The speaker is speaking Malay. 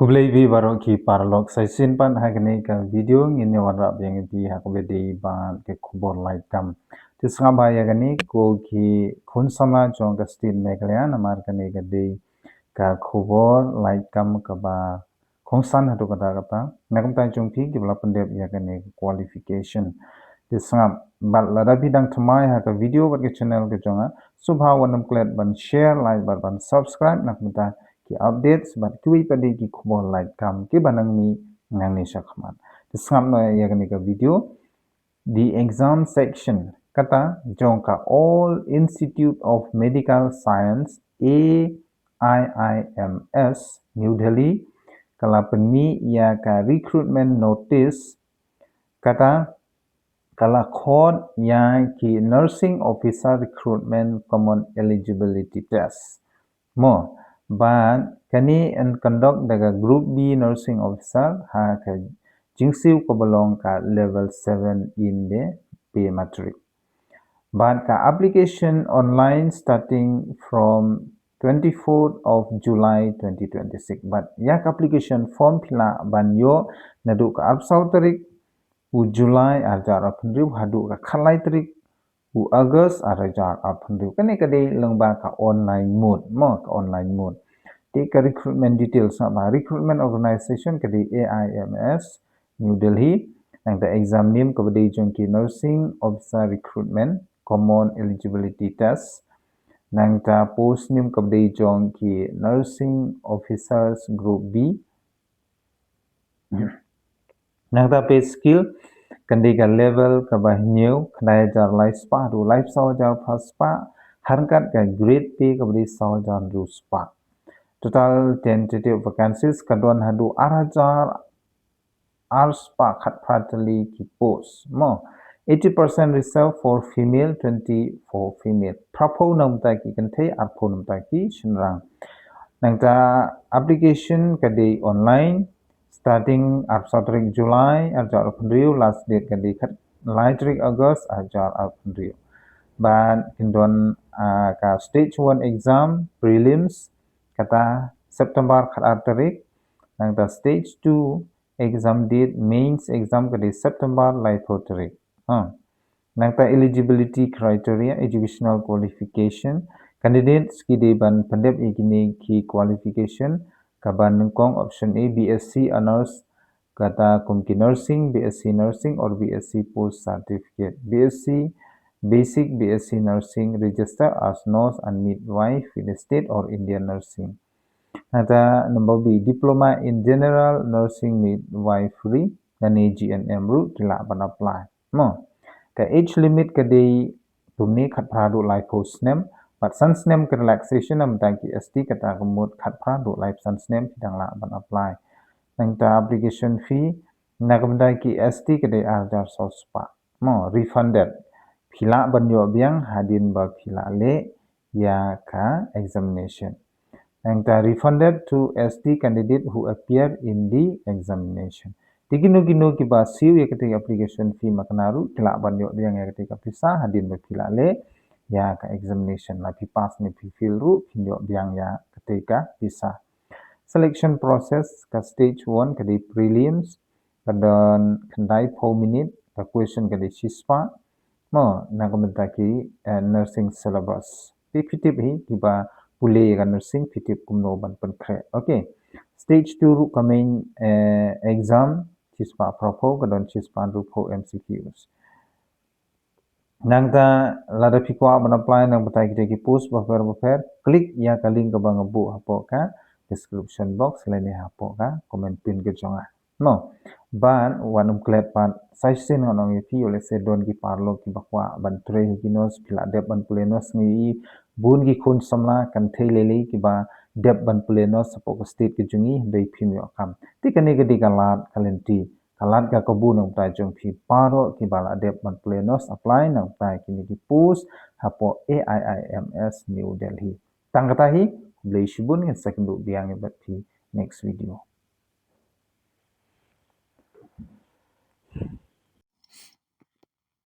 Kublai bi barok ki parlok saisin pan hagni ka video ngine warap yang bi hakbedi ban ke khubor light kam tisnga ba yagani ko ki khun sama jong ka stin meglaya namar kani ka de ka khubor light kam ka ba khongsan hatu kata kata nakam ta jong ki bla pandep yagani qualification tisnga bal lada bidang thamai ha ka video bat ke channel ke jonga subha wanam klet ban share like ban subscribe nakam ta ki updates but kui padi ki khubor light kam ki banang ni ngang ni shakman tisngam no yagani ka video the exam section kata jongka all Institute of Medical Science AIIMS New Delhi kala penni ya ka recruitment notice kata kala khod ya ki nursing officer recruitment common eligibility test mo but kani and conduct daga group B nursing officer ha ka jingsiu ko belong ka level 7 in the pay matric but ka application online starting from 24th of July 2026 but yak application form phila banyo nadu ka apsau tarik u July arjar apnriu hadu ka khalai tarik u August arjar apnriu kani kadai lengba ka online mode mo ka online mode take a recruitment details na recruitment organization kadi AIMS New Delhi and the exam name kabadi jongki nursing officer recruitment common eligibility test nang ta post name kabadi jongki nursing officers group B nang ta pay skill kandiga level kabahnyeu khnai jar life spa ru life saw jar first spa harkat ka grade pay kabadi saw jar ru spa total tentative vacancies kadon hadu arajar arspa khatphatali ki post mo 80% reserved for female 20 for female prapo namta ki kynthei arpho namta ki shinrang nangta application kadi online starting arpsatrik July arjar apnriu last date kadi khat laitrik August arjar apnriu ban kindon ka stage 1 exam prelims kata September khat tarik nangta stage 2 exam date mains exam kadi September laitho tarik nangta eligibility criteria educational qualification candidates ki deban pandep igini ki qualification kaban nungkong option A BSc honors kata kumki nursing BSc nursing or BSc post certificate BSc basic BSc nursing register as nurse and midwife in the state or Indian nursing Nata number B diploma in general nursing midwifery dan GNM route kila ban apply mo ka age limit kadi tumni khat pradu life post name but sans name ke relaxation am tangki ST kata kemut khat pradu life sans name dang la ban apply nangta application fee nakamda ki ST kadi arjar sospa mo refunded phila banyo biang hadin ba phila le ya ka examination and refunded to ST candidate who appear in the examination. Tigino ki ba siu ya ketika application fee maknaru kila banyo yang ya ketika pisa hadin berkila le ya ka examination la pi pass ni pi fill ru pinyo biang ya ketika pisa. Selection process ka stage 1 kadi prelims kadon kendai 4 minute ka question kadi sispa mo nakomentaki nursing syllabus. Pipitip hi kiba pulih kan nursing pitip kumno ban penkre okay stage 2 coming exam chispa propo kadon chispa rupo MCQs nangta lada pikwa ban apply nang batai kita ki post bafer klik ya ka link ka bang bu hapo ka description box lain hapo ka comment pin ke jonga no ban wanum klet pan saisin ngonong fi ole se don ki parlo ki bakwa ban tre hinos phila dep ban plenos ngi bun ki khun samla kan thaileli ki ba dep ban plenos sapok state ki jungi dei phimyo kam tikani gedi kalat kalenti kalat ka kabun ng ta jong phi paro ki bala dep ban plenos apply nang ta kini ki post hapo AIIMS New Delhi tangkatahi blei shibun ngen second biang bat phi next video